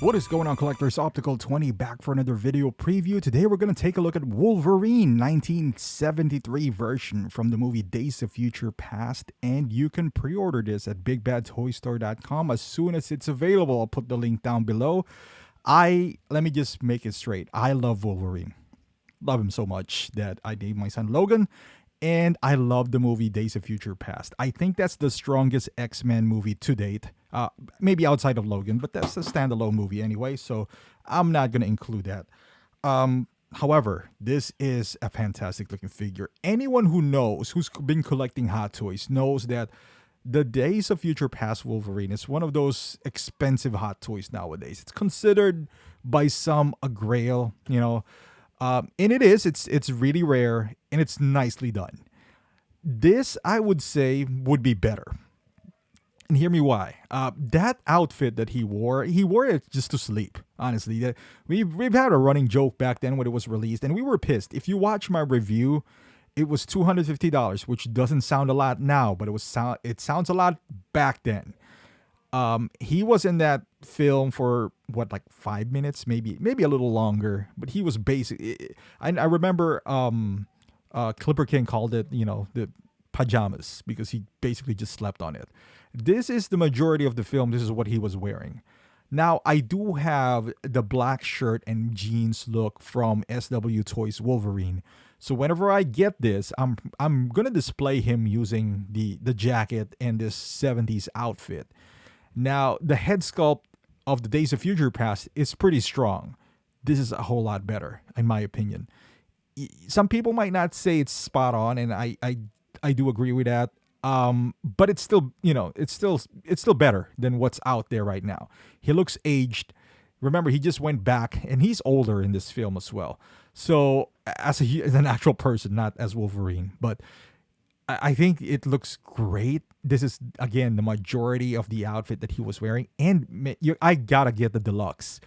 What is going on, collectors? Optical 20 back for another video preview. Today we're going to take a look at Wolverine 1973 version from the movie Days of Future Past, and you can pre-order this at bigbadtoystore.com as soon as it's available. I'll put the link down below. Let me just make it straight. I love Wolverine. Love him so much that I named my son Logan, and I love the movie Days of Future Past. I think that's the strongest X-Men movie to date. Maybe outside of Logan, but that's a standalone movie anyway, so I'm not going to include that. However, this is a fantastic looking figure. Anyone who knows, who's been collecting Hot Toys, knows that the Days of Future Past Wolverine is one of those expensive Hot Toys nowadays. It's considered by some a grail, and it is. It's really rare, and it's nicely done. This, I would say, would be better. And hear me why. That outfit that he wore it just to sleep, honestly. We've had a running joke back then when it was released, and we were pissed. If you watch my review, it was $250, which doesn't sound a lot now, but it sounds a lot back then. He was in that film for like 5 minutes, maybe a little longer, but he was basic. I remember Clipper King called it, the pajamas, because he basically just slept on it. This is the majority of the film. This is what he was wearing. Now, I do have the black shirt and jeans look from SW Toys Wolverine. So whenever I get this, I'm going to display him using the jacket and this 70s outfit. Now, the head sculpt of the Days of Future Past is pretty strong. This is a whole lot better, in my opinion. Some people might not say it's spot on, and I do agree with that. But it's still, it's still better than what's out there right now. He looks aged. Remember, he just went back, and he's older in this film as well. So as an actual person, not as Wolverine, but I think it looks great. This is, again, the majority of the outfit that he was wearing, and I gotta get the deluxe.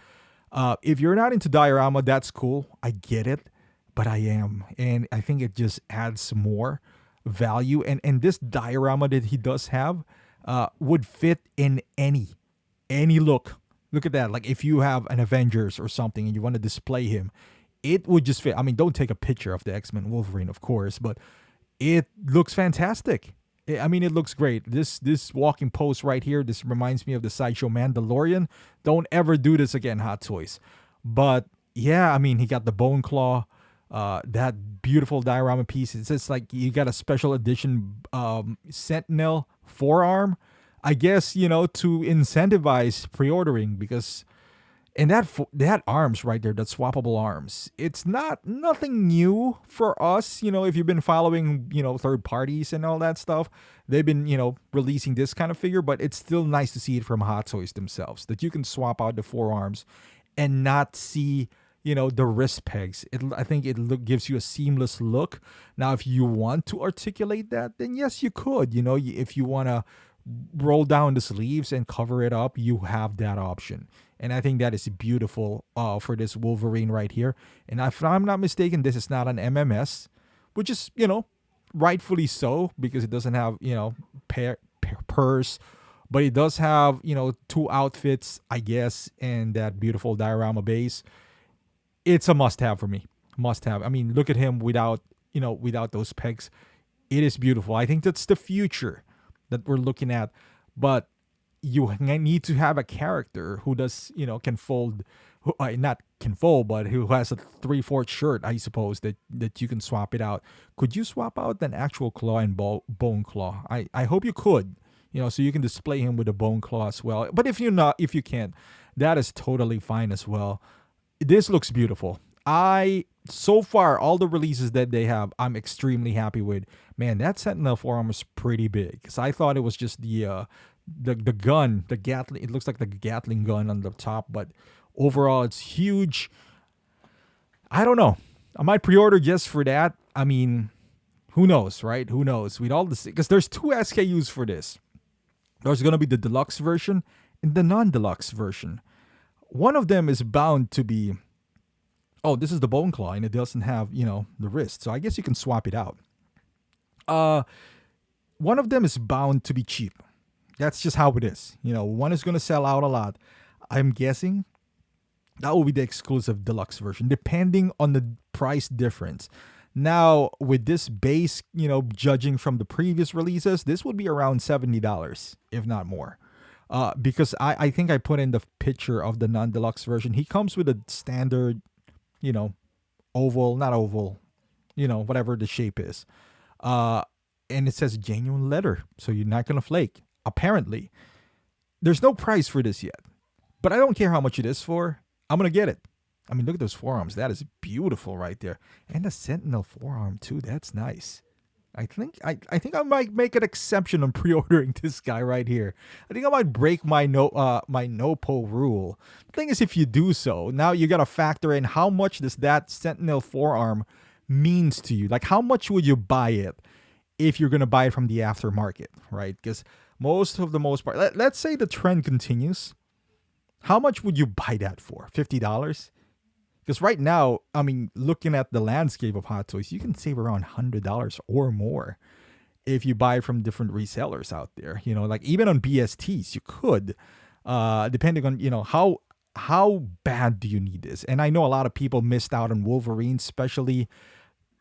If you're not into diorama, that's cool. I get it, but I am, and I think it just adds more value, and this diorama that he does have would fit in any look. Look at that. Like, if you have an Avengers or something and you want to display him, it would just fit. I mean, don't take a picture of the X-Men Wolverine, of course, but it looks fantastic. I mean, it looks great. This walking pose right here, this reminds me of the Sideshow Mandalorian. Don't ever do this again, Hot Toys. But yeah, I mean, he got the bone claw. That beautiful diorama piece. It's just like you got a special edition Sentinel forearm, I guess, to incentivize pre-ordering, because and that arms right there, that swappable arms, it's nothing new for us. If you've been following, third parties and all that stuff, they've been, releasing this kind of figure, but it's still nice to see it from Hot Toys themselves, that you can swap out the forearms and not see the wrist pegs. I think it gives you a seamless look. Now, if you want to articulate that, then yes, you could. If you want to roll down the sleeves and cover it up, you have that option. And I think that is beautiful for this Wolverine right here. And if I'm not mistaken, this is not an MMS, which is, rightfully so, because it doesn't have, purse. But it does have, two outfits, I guess, and that beautiful diorama base. It's a must-have for me. Must-have. I mean, look at him without those pegs. It is beautiful. I think that's the future that we're looking at. But you need to have a character who does, can fold, not can fold, but who has a 3/4 shirt, I suppose, that you can swap it out. Could you swap out an actual claw and bone claw? I hope you could, so you can display him with a bone claw as well. But if you can't, that is totally fine as well. This looks beautiful. So far, all the releases that they have, I'm extremely happy with. Man, that Sentinel forearm is pretty big, because I thought it was just the gun, the Gatling. It looks like the Gatling gun on the top, but overall, it's huge. I don't know. I might pre-order just for that. I mean, who knows, right? Who knows? With all this, because there's 2 SKUs for this. There's gonna be the deluxe version and the non-deluxe version. One of them is bound to be, this is the bone claw, and it doesn't have, the wrist. So I guess you can swap it out. One of them is bound to be cheap. That's just how it is. One is going to sell out a lot. I'm guessing That will be the exclusive deluxe version, depending on the price difference. Now, with this base, judging from the previous releases, this would be around $70, if not more. Because I think I put in the picture of the non-deluxe version. He comes with a standard, you know, oval, not oval, whatever the shape is. And it says genuine leather, so you're not gonna flake. Apparently, there's no price for this yet, but I don't care how much it is for. I'm gonna get it. I mean, look at those forearms. That is beautiful right there, and the Sentinel forearm too. That's nice. I think I might make an exception on pre-ordering this guy right here. I think I might break my no-po rule. The thing is, if you do so, now you gotta factor in how much does that Sentinel forearm means to you. Like, how much would you buy it if you're gonna buy it from the aftermarket, right? Because most part, let's say the trend continues. How much would you buy that for? $50? Because right now, I mean, looking at the landscape of Hot Toys, you can save around $100 or more if you buy from different resellers out there. Like even on BSTs, you could, depending on, how bad do you need this? And I know a lot of people missed out on Wolverine, especially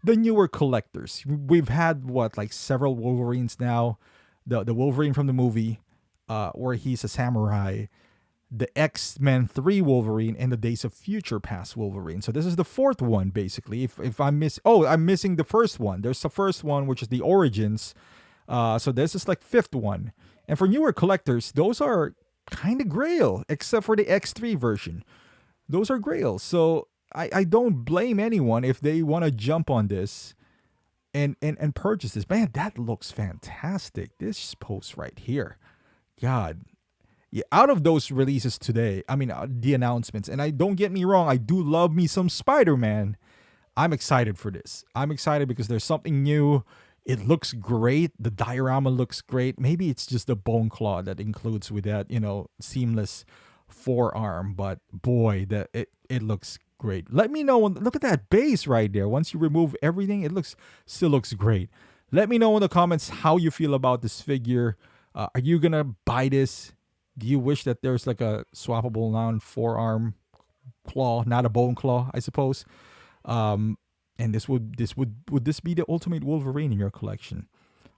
the newer collectors. We've had, several Wolverines now. The Wolverine from the movie, where he's a samurai, the X-Men 3 Wolverine, and the Days of Future Past Wolverine. So this is the fourth one, basically. I'm missing the first one. There's the first one, which is the Origins. So this is like fifth one. And for newer collectors, those are kind of grail, except for the X3 version. Those are grail. So I don't blame anyone if they want to jump on this and purchase this. Man, that looks fantastic. This post right here. God. Yeah, out of those releases today, I mean, the announcements, and don't get me wrong, I do love me some Spider-Man. I'm excited for this. I'm excited because there's something new. It looks great. The diorama looks great. Maybe it's just the bone claw that includes with that, seamless forearm. But boy, it looks great. Let me know. Look at that base right there. Once you remove everything, it still looks great. Let me know in the comments how you feel about this figure. Are you gonna buy this? Do you wish that there's like a swappable non-forearm claw, not a bone claw, I suppose? And would this be the ultimate Wolverine in your collection?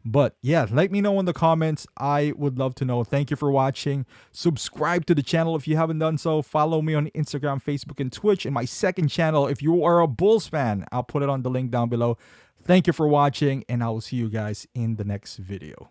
But yeah, let me know in the comments. I would love to know. Thank you for watching. Subscribe to the channel if you haven't done so. Follow me on Instagram, Facebook, and Twitch. And my second channel, if you are a Bulls fan, I'll put it on the link down below. Thank you for watching, and I will see you guys in the next video.